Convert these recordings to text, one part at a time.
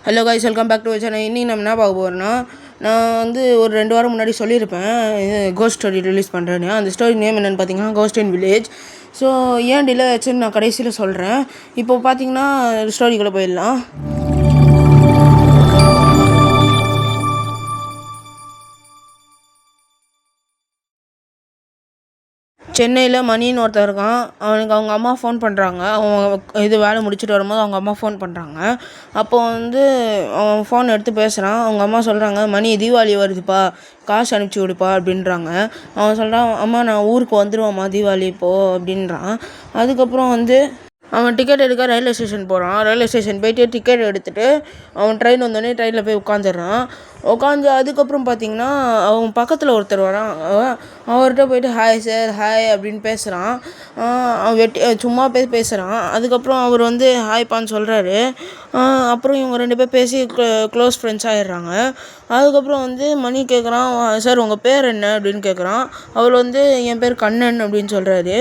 Hello guys, welcome back to channel. இன்றைக்கி நம்ம என்ன பார்க்க போகிறோன்னா, நான் வந்து ஒரு 2 வாரம் முன்னாடி சொல்லியிருப்பேன் இது கோஸ்ட் ஸ்டோரி ரிலீஸ் பண்ணுறேன்னு. அந்த ஸ்டோரி நேம் என்னென்னு பார்த்தீங்கன்னா கோஸ்ட் இன் வில்லேஜ். ஸோ ஏன் டிலே ஆச்சுன்னு நான் கடைசியில் சொல்கிறேன். இப்போ பார்த்தீங்கன்னா ஸ்டோரிக்குள்ளே போயிடலாம். சென்னையில் மணின்னு ஒருத்தர் இருக்கான். அவனுக்கு அவங்க அம்மா ஃபோன் பண்ணுறாங்க. அவங்க இது வேலை முடிச்சுட்டு வரும்போது அவங்க அம்மா ஃபோன் பண்ணுறாங்க. அப்போது வந்து அவன் ஃபோன் எடுத்து பேசுகிறான். அவங்க அம்மா சொல்கிறாங்க, மணி தீபாவளி வருதுப்பா, காசு அனுப்பிச்சி விடுப்பா அப்படின்றாங்க. அவன் சொல்கிறான், அம்மா நான் ஊருக்கு வந்துடுவேம்மா தீபாவளி இப்போது அப்படின்றான். அதுக்கப்புறம் வந்து அவன் டிக்கெட் எடுக்க ரயில்வே ஸ்டேஷன் போகிறான். ரயில்வே ஸ்டேஷன் போயிட்டு டிக்கெட் எடுத்துகிட்டு அவன் ட்ரெயின் வந்தோடனே ட்ரெயினில் போய் உட்காந்துடுறான். அதுக்கப்புறம் பார்த்திங்கன்னா அவன் பக்கத்தில் ஒருத்தர் வரான். அவர்கிட்ட போயிட்டு ஹாய் சார், ஹாய் அப்படின்னு பேசுகிறான். அவன் சும்மா பேசுகிறான். அதுக்கப்புறம் அவர் வந்து ஹாய்ப்பான்னு சொல்கிறாரு. அப்புறம் இவங்க 2 பேர் பேசி க்ளோஸ் ஃப்ரெண்ட்ஸ் ஆகிடுறாங்க. அதுக்கப்புறம் வந்து மணி கேட்குறான், சார் உங்கள் பேர் என்ன அப்படின்னு கேட்குறான். அவர் வந்து என் பேர் கண்ணன் அப்படின்னு சொல்கிறாரு.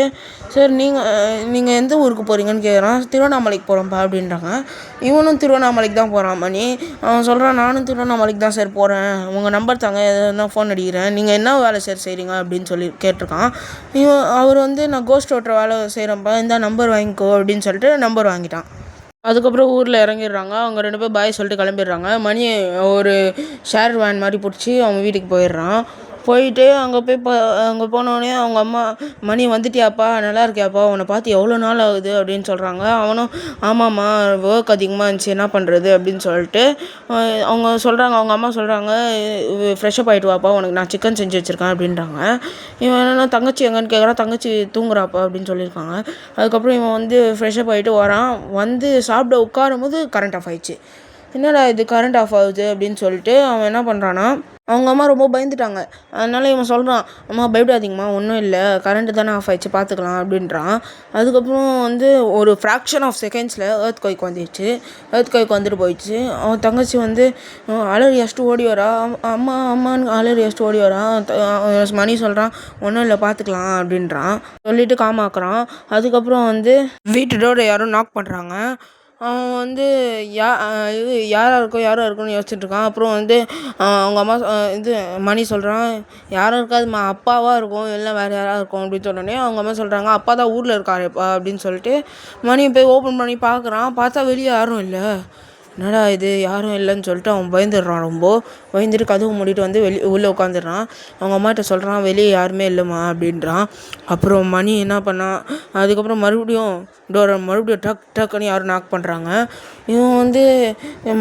சார் நீங்கள் எந்த ஊருக்கு போகிறீங்கன்னு கேட்குறான். திருவண்ணாமலைக்கு போகிறோம்ப்பா அப்படின்றாங்க. இவனும் திருவண்ணாமலைக்கு தான் போகிறான் மணி. அவன் சொல்கிறான், நானும் திருவண்ணாமலைக்கு தான் சார் போகிறேன், உங்கள் நம்பர் தாங்க, எதுனா ஃபோன் அடிக்கிறேன், நீங்கள் என்ன வேலை சார் செய்கிறீங்க அப்படின்னு சொல்லி கேட்டிருக்கான். அவர் வந்து நான் கோஸ்ட் ஓட்டுற வேலை செய்கிறேன்ப்பா, இந்த நம்பர் வாங்கிக்கோ அப்படின்னு சொல்லிட்டு நம்பர் வாங்கிட்டான். அதுக்கப்புறம் ஊரில் இறங்கிடுறாங்க. அவங்க 2 பேர் பாய் சொல்லிட்டு கிளம்பிடுறாங்க. மணி ஒரு ஷேர் வேன் மாதிரி பிடிச்சி அவங்க வீட்டுக்கு போயிடுறான். போயிட்டு அங்கே போனோடனே அவங்க அம்மா, மணி வந்துட்டியாப்பா, நல்லா இருக்கியாப்பா, உன்னை பார்த்து எவ்வளோ நாள் ஆகுது அப்படின்னு சொல்கிறாங்க. அவனும் ஆமாம்மா, ஒர்க் அதிகமாக இருந்துச்சு, என்ன பண்ணுறது அப்படின்னு சொல்லிட்டு அவங்க அம்மா சொல்கிறாங்க, ஃப்ரெஷ்ஷப் ஆகிட்டு வாப்பா, உனக்கு நான் சிக்கன் செஞ்சு வச்சுருக்கேன் அப்படின்றாங்க. இவன் என்னென்னா தங்கச்சி எங்கன்னு கேட்குறான். தங்கச்சி தூங்குறாப்பா அப்படின்னு சொல்லியிருக்காங்க. அதுக்கப்புறம் இவன் வந்து ஃப்ரெஷ்ஷப் ஆகிட்டு வரான். வந்து சாப்பிட உட்காரும் போது கரண்ட் ஆஃப் ஆயிடுச்சு. என்னடா இது கரண்ட் ஆஃப் ஆகுது அப்படின்னு சொல்லிட்டு அவன் என்ன பண்ணுறான்னா, அவங்க அம்மா ரொம்ப பயந்துட்டாங்க. அதனால் இவன் சொல்கிறான், அம்மா பயப்படாதீங்கம்மா, ஒன்றும் இல்லை, கரண்ட்டு தானே ஆஃப் ஆயிடுச்சு, பார்த்துக்கலாம் அப்படின்றான். அதுக்கப்புறம் வந்து ஒரு ஃப்ராக்ஷன் ஆஃப் செகண்ட்ஸில் எர்த்குவைக் வந்துடுச்சு. எர்த்குவைக் வந்துட்டு போயிடுச்சு. அவன் தங்கச்சி வந்து அலறி அடிச்சுட்டு ஓடி வரா. அம்மா அம்மான்னு அலறி அடிச்சுட்டு ஓடி வரா. மணி சொல்கிறான், ஒன்றும் இல்லை, பார்த்துக்கலாம் அப்படின்றான். சொல்லிவிட்டு காமாக்குறான். அதுக்கப்புறம் வந்து வீட்டு டோரை யாரும் நாக் பண்ணுறாங்க. அவன் வந்து யாராக இருக்கும்னு யோசிச்சுட்ருக்கான். அப்புறம் வந்து அவங்க அம்மா மணி சொல்கிறான், யாரும் இருக்காதும்மா, அப்பாவாக இருக்கும், இல்லை வேறு யாராவது இருக்கும் அப்படின்னு சொன்னோடனே அவங்க அம்மா சொல்கிறாங்க, அப்பா தான் ஊரில் இருக்காருப்பா அப்படின்னு சொல்லிட்டு மணி போய் ஓப்பன் பண்ணி பார்க்குறான். பார்த்தா வெளியே யாரும் இல்லை. என்னடா இது யாரும் இல்லைன்னு சொல்லிட்டு அவன் பயந்துடுறான். ரொம்ப பயந்துட்டு கதவு மூடிட்டு வந்து உள்ளே உட்காந்துடுறான். அவங்க அம்மாட்ட சொல்கிறான், வெளியே யாருமே இல்லைம்மா அப்படின்றான். அப்புறம் மணி என்ன பண்ணான், அதுக்கப்புறம் மறுபடியும் டக்குன்னு யாரும் நாக் பண்ணுறாங்க. இவன் வந்து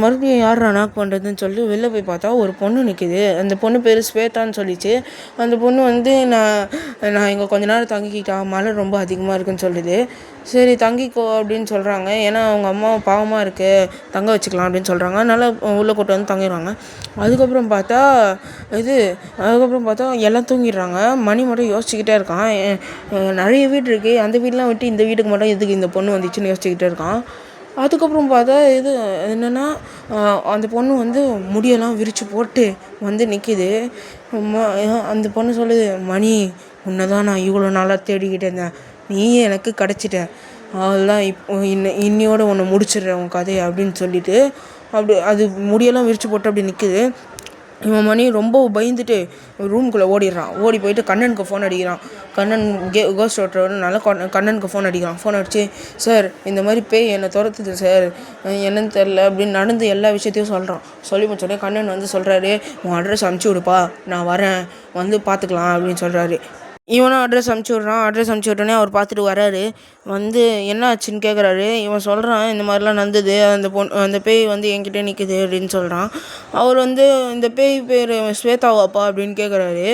மறுபடியும் யாரா நாக் பண்ணுறதுன்னு சொல்லிட்டு வெளில போய் பார்த்தா ஒரு பொண்ணு நிற்கிது. அந்த பொண்ணு பேர் ஸ்வேதான்னு சொல்லிச்சு. அந்த பொண்ணு வந்து நான் இங்கே கொஞ்ச நேரம் தங்கிக்கிட்டான், மழை ரொம்ப அதிகமாக இருக்குன்னு சொல்லுது. சரி தங்கிக்கோ அப்படின்னு சொல்கிறாங்க. ஏன்னா அவங்க அம்மா பாவமாக இருக்குது, தங்க வச்சுக்கலாம் அப்படின்னு சொல்கிறாங்க. அதனால் உள்ளே கூட்டு வந்து தங்கிடுவாங்க. அதுக்கப்புறம் பார்த்தா எல்லாம் தூங்கிடுறாங்க. மணி மட்டும் யோசிச்சுக்கிட்டே இருக்கான். நிறைய வீடு இருக்குது, அந்த வீடெலாம் விட்டு இந்த வீட்டுக்கு மட்டும் எதுக்கு இந்த பொண்ணு வந்துச்சுன்னு யோசிச்சுக்கிட்டே இருக்கான். அதுக்கப்புறம் பார்த்தா என்னென்னா அந்த பொண்ணு வந்து முடியெல்லாம் விரித்து போட்டு வந்து நிற்கிது. அந்த பொண்ணு சொல்லுது, மணி உன்னை தான் நான் இவ்வளோ நாளாக தேடிக்கிட்டே இருந்தேன், நீயே எனக்கு கிடச்சிட்ட, அதெல்லாம் இன்னையோட ஒன்று முடிச்சிடுறேன் உன் கதையை அப்படின்னு சொல்லிட்டு அது முடியெல்லாம் விரித்து போட்டு அப்படி நிற்குது. இவன் மணி ரொம்ப பயந்துட்டு ரூமுக்குள்ளே ஓடிடுறான். ஓடி போயிட்டு கண்ணனுக்கு ஃபோன் அடிக்கிறான். கண்ணன் கோஸ்ட் ஓட்டுறதுனால கண்ணனுக்கு ஃபோன் அடிக்கிறான். ஃபோன் அடித்து, சார் இந்த மாதிரி பேய் என்னை துரத்துது சார், என்னன்னு தெரில அப்படின்னு நடந்து எல்லா விஷயத்தையும் சொல்கிறான். சொல்லி முடிச்சோடனே கண்ணன் வந்து சொல்கிறாரு, உன் அட்ரஸ் அனுப்பிச்சி விடுப்பா, நான் வரேன், வந்து பார்த்துக்கலாம் அப்படின்னு சொல்கிறாரு. இவனும் அட்ரஸ் அனுப்பிச்சி விட்றான். அட்ரஸ் அனுப்பிச்சி விட்டோன்னே அவர் பார்த்துட்டு வராரு. வந்து என்ன ஆச்சுன்னு கேட்குறாரு. இவன் சொல்கிறான், இந்த மாதிரிலாம் நடந்தது, அந்த பேய் வந்து என்கிட்ட நிற்குது அப்படின்னு சொல்கிறான். அவர் வந்து இந்த பேய் பேர் ஸ்வேதாவாப்பா அப்படின்னு கேட்குறாரு.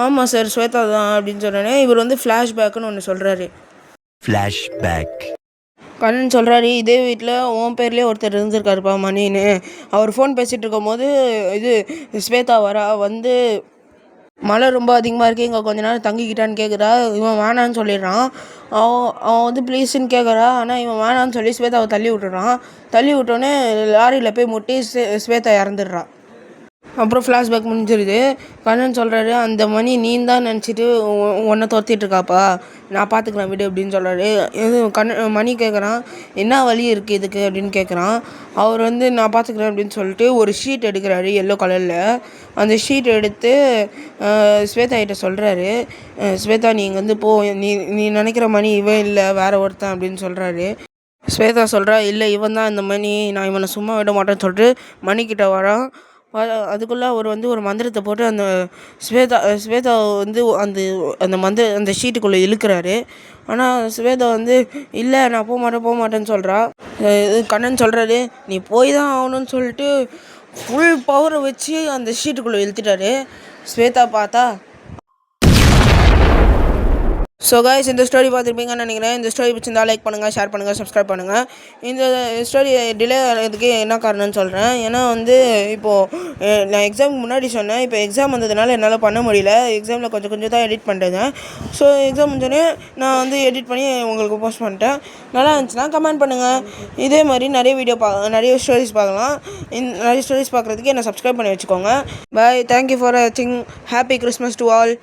ஆமாம் சார், ஸ்வேதா தான் அப்படின்னு சொன்னோடனே இவர் வந்து ஃப்ளாஷ்பேக்குன்னு ஒன்று சொல்கிறாரு. ஃப்ளாஷ்பேக் கண்ணன் சொல்கிறாரு, இதே வீட்டில் உன் பேர்லேயே ஒருத்தர் இருந்திருக்காருப்பா மணின்னு. அவர் ஃபோன் பேசிகிட்டு இருக்கும் போது ஸ்வேதா வரா. வந்து மழை ரொம்ப அதிகமாக இருக்குது, இங்கே கொஞ்ச நேரம் தங்கிக்கிட்டான்னு கேட்குறா. இவன் வேணான்னு சொல்லிடுறான். அவன் வந்து ப்ளீஸுன்னு கேட்குறா. ஆனால் இவன் வேணான்னு சொல்லி ஸ்வேதாவை தள்ளி விட்டுறான். தள்ளி விட்டோன்னே லாரியில் போய் முட்டி ஸ்வேதா இறந்துடுறான். அப்புறம் ஃப்ளாஷ்பேக் முடிஞ்சிருது. கண்ணன் சொல்கிறாரு, அந்த மணி நீந்தான் நினச்சிட்டு உன்னை துரத்திட்டுருக்காப்பா, நான் பார்த்துக்கிறேன் விடு அப்படின்னு சொல்கிறாரு. இது மணி கேட்குறான், என்ன வழி இருக்குது இதுக்கு அப்படின்னு கேட்குறான். அவர் வந்து நான் பார்த்துக்கிறேன் அப்படின்னு சொல்லிட்டு ஒரு ஷீட் எடுக்கிறாரு எல்லோ கலரில். அந்த ஷீட் எடுத்து ஸ்வேதா கிட்ட சொல்கிறாரு, ஸ்வேதா நீ இங்கே வந்து போ, நீ நீ நினைக்கிற மணி இவன் இல்லை வேறு ஒருத்தன் அப்படின்னு சொல்கிறாரு. ஸ்வேதா சொல்கிறா, இல்லை இவன் தான் இந்த மணி, நான் இவனை சும்மா விட மாட்டேன்னு சொல்லிட்டு மணிக்கிட்ட வரான். அதுக்குள்ளே அவர் வந்து ஒரு மந்திரத்தை போட்டு அந்த ஸ்வேதா வந்து அந்த ஷீட்டுக்குள்ளே இழுக்கிறாரு. ஆனால் ஸ்வேதா வந்து இல்லை நான் போக மாட்டேன்னு சொல்கிறா. கண்ணன் சொல்கிறாரு, நீ போய் தான் ஆகணும்னு சொல்லிட்டு ஃபுல் பவரை வச்சு அந்த ஷீட்டுக்குள்ளே இழுத்துட்டாரு. ஸ்வேதா பார்த்தா. ஸோ கைஸ், இந்த ஸ்டோரி பார்த்துருப்பீங்கன்னு நினைக்கிறேன். இந்த ஸ்டோரி பிடிச்சிருந்தா லைக் பண்ணுங்கள், ஷேர் பண்ணுங்கள், சப்ஸ்கிரைப் பண்ணுங்கள். இந்த ஸ்டோரி டிலே ஆகிறதுக்கு என்ன காரணம்னு சொல்கிறேன். ஏன்னா வந்து இப்போது நான் எக்ஸாமுக்கு முன்னாடி சொன்னேன், இப்போ எக்ஸாம் வந்ததுனால என்னால் பண்ண முடியல. எக்ஸாமில் கொஞ்சம் தான் எடிட் பண்ணுறேன். ஸோ எக்ஸாம் முடிஞ்சோடனே நான் வந்து எடிட் பண்ணி உங்களுக்கு போஸ்ட் பண்ணிட்டேன். நல்லா இருந்துச்சுன்னா கமெண்ட் பண்ணுங்கள். இதே மாதிரி நிறைய ஸ்டோரிஸ் பார்க்கலாம். நிறைய ஸ்டோரிஸ் பார்க்குறதுக்கு என்னை சப்ஸ்கிரைப் பண்ணி வச்சுக்கோங்க. பாய், தேங்க்யூ ஃபார் வாட்சிங். Happy Christmas to all.